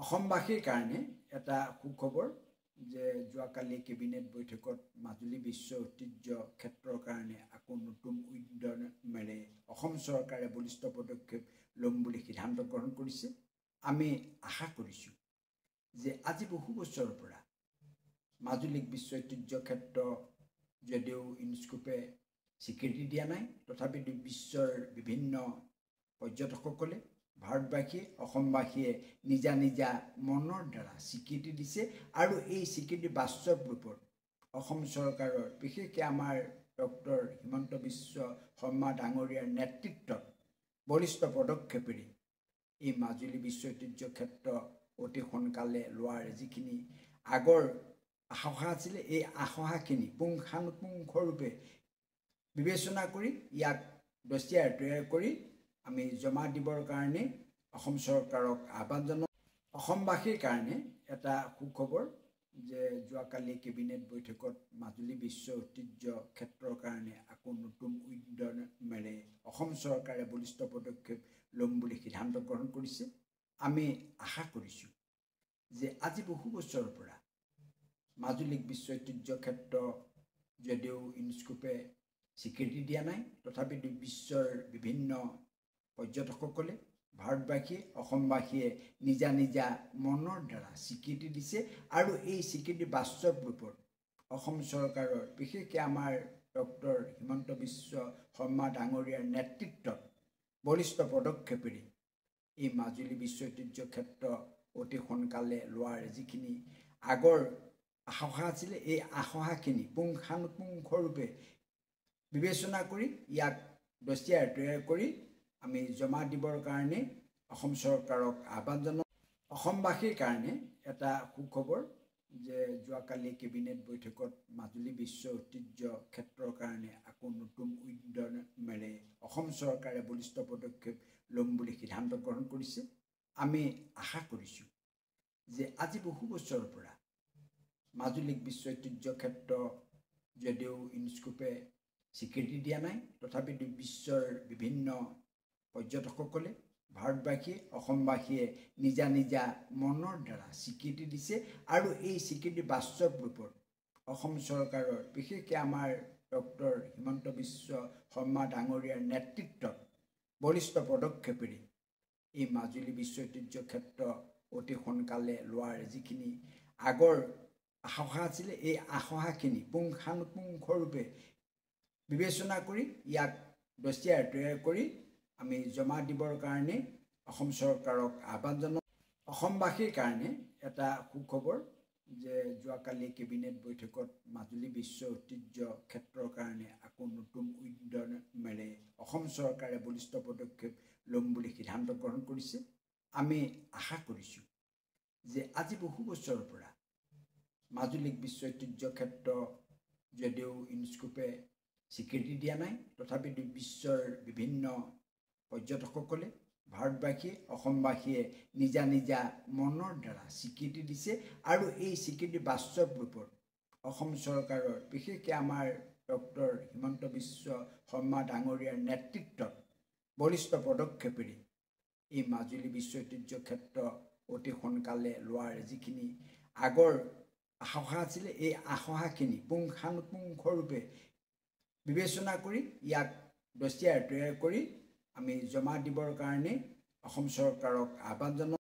অসমবাসীৰ কাৰণে এটা সুখবৰ যে যোৱাকালি কেবিনেট বৈঠকত মাজুলী বিশ্ব ঐতিহ্য ক্ষেত্ৰৰ কাৰণে আকৌ নতুন উদ্যমেৰে অসম চৰকাৰে বলিষ্ঠ পদক্ষেপ ল'ম বুলি সিদ্ধান্ত গ্ৰহণ কৰিছে। আমি আশা কৰিছোঁ যে আজি বহু বছৰৰ পৰা মাজুলীক বিশ্ব ঐতিহ্য ক্ষেত্ৰ যদিও ইউনেস্কোৱে স্বীকৃতি দিয়া নাই, তথাপিতো বিশ্বৰ বিভিন্ন পৰ্যটকসকলে ভাৰতবাসীয়ে অসমবাসীয়ে নিজা নিজা মনৰ দ্বাৰা স্বীকৃতি দিছে আৰু এই স্বীকৃতি বাস্তৱ ৰূপত অসম চৰকাৰৰ বিশেষকৈ আমাৰ ডক্টৰ হিমন্ত বিশ্ব শৰ্মা ডাঙৰীয়াৰ নেতৃত্বত বলিষ্ঠ পদক্ষেপেৰে এই মাজুলী বিশ্ব ঐতিহ্য ক্ষেত্ৰ অতি সোনকালে লোৱাৰ যিখিনি আগৰ আশা আছিলে, এই আশাখিনি পুংখানুপুংখৰূপে বিবেচনা কৰি ইয়াক দস্তিয়াৰ তৈয়াৰ কৰি আমি জমা দিবৰ কাৰণে অসম চৰকাৰক আহ্বান জনাওঁ। অসমবাসীৰ কাৰণে এটা সুখবৰ যে যোৱাকালি কেবিনেট বৈঠকত মাজুলী বিশ্ব ঐতিহ্য ক্ষেত্ৰৰ কাৰণে আকৌ নতুন উদ্যমেৰে অসম চৰকাৰে বলিষ্ঠ পদক্ষেপ ল'ম বুলি সিদ্ধান্ত গ্ৰহণ কৰিছে। আমি আশা কৰিছোঁ যে আজি বহু বছৰৰ পৰা মাজুলীক বিশ্ব ঐতিহ্য ক্ষেত্ৰ যদিও ইউনেস্কোৱে স্বীকৃতি দিয়া নাই, তথাপিতো বিশ্বৰ বিভিন্ন পৰ্যটকসকলে ভাৰতবাসীয়ে অসমবাসীয়ে নিজা নিজা মনৰ দ্বাৰা স্বীকৃতি দিছে আৰু এই স্বীকৃতি বাস্তৱ ৰূপত অসম চৰকাৰৰ বিশেষকৈ আমাৰ ডক্টৰ হিমন্ত বিশ্ব শৰ্মা ডাঙৰীয়াৰ নেতৃত্বত বলিষ্ঠ পদক্ষেপেৰে এই মাজুলী বিশ্ব ঐতিহ্য ক্ষেত্ৰ অতি সোনকালে লোৱাৰ যিখিনি আগৰ আশা আছিলে, এই আশাখিনি পুংখানুপুংখৰূপে বিবেচনা কৰি ইয়াক দস্তিয়াৰ তৈয়াৰ কৰি আমি জমা দিবৰ কাৰণে অসম চৰকাৰক আহ্বান জনাওঁ। অসমবাসীৰ কাৰণে এটা সুখবৰ যে যোৱাকালি কেবিনেট বৈঠকত মাজুলী বিশ্ব ঐতিহ্য ক্ষেত্ৰৰ কাৰণে আকৌ নতুন উদ্যমেৰে অসম চৰকাৰে বলিষ্ঠ পদক্ষেপ ল'ম বুলি সিদ্ধান্ত গ্ৰহণ কৰিছে। আমি আশা কৰিছোঁ যে আজি বহু বছৰৰ পৰা মাজুলীক বিশ্ব ঐতিহ্য ক্ষেত্ৰ যদিও ইউনেস্কোৱে স্বীকৃতি দিয়া নাই, তথাপিতো বিশ্বৰ বিভিন্ন পৰ্যটকসকলে ভাৰতবাসীয়ে অসমবাসীয়ে নিজা নিজা মনৰ দ্বাৰা স্বীকৃতি দিছে আৰু এই স্বীকৃতি বাস্তৱ ৰূপত অসম চৰকাৰৰ বিশেষকৈ আমাৰ ডক্টৰ হিমন্ত বিশ্ব শৰ্মা ডাঙৰীয়াৰ নেতৃত্বত বলিষ্ঠ পদক্ষেপেৰে এই মাজুলী বিশ্ব ঐতিহ্য ক্ষেত্ৰ অতি সোনকালে লোৱাৰ যিখিনি আগৰ আশা আছিলে, এই আশাখিনি পুংখানুপুংখৰূপে বিবেচনা কৰি ইয়াক দস্তিয়াৰ তৈয়াৰ কৰি আমি জমা দিবৰ কাৰণে অসম চৰকাৰক আহ্বান জনাওঁ। অসমবাসীৰ কাৰণে এটা সুখবৰ যে যোৱাকালি কেবিনেট বৈঠকত মাজুলী বিশ্ব ঐতিহ্য ক্ষেত্ৰৰ কাৰণে আকৌ নতুন উদ্যমেৰে অসম চৰকাৰে বলিষ্ঠ পদক্ষেপ ল'ম বুলি সিদ্ধান্ত গ্ৰহণ কৰিছে। আমি আশা কৰিছোঁ যে আজি বহু বছৰৰ পৰা মাজুলীক বিশ্ব ঐতিহ্য ক্ষেত্ৰ যদিও ইউনেস্কোৱে স্বীকৃতি দিয়া নাই, তথাপিতো বিশ্বৰ বিভিন্ন পৰ্যটকসকলে ভাৰতবাসীয়ে অসমবাসীয়ে নিজা নিজা মনৰ দ্বাৰা স্বীকৃতি দিছে আৰু এই স্বীকৃতি বাস্তৱ ৰূপত অসম চৰকাৰৰ বিশেষকৈ আমাৰ ডক্টৰ হিমন্ত বিশ্ব শৰ্মা ডাঙৰীয়াৰ নেতৃত্বত বলিষ্ঠ পদক্ষেপেৰে এই মাজুলী বিশ্ব ঐতিহ্য ক্ষেত্ৰ অতি সোনকালে লোৱাৰ যিখিনি আগৰ আশা আছিলে, এই আশাখিনি পুংখানুপুংখৰূপে বিবেচনা কৰি ইয়াক দস্তিয়াৰ তৈয়াৰ কৰি আমি জমা দিবৰ কাৰণে অসম চৰকাৰক আহ্বান জনাওঁ।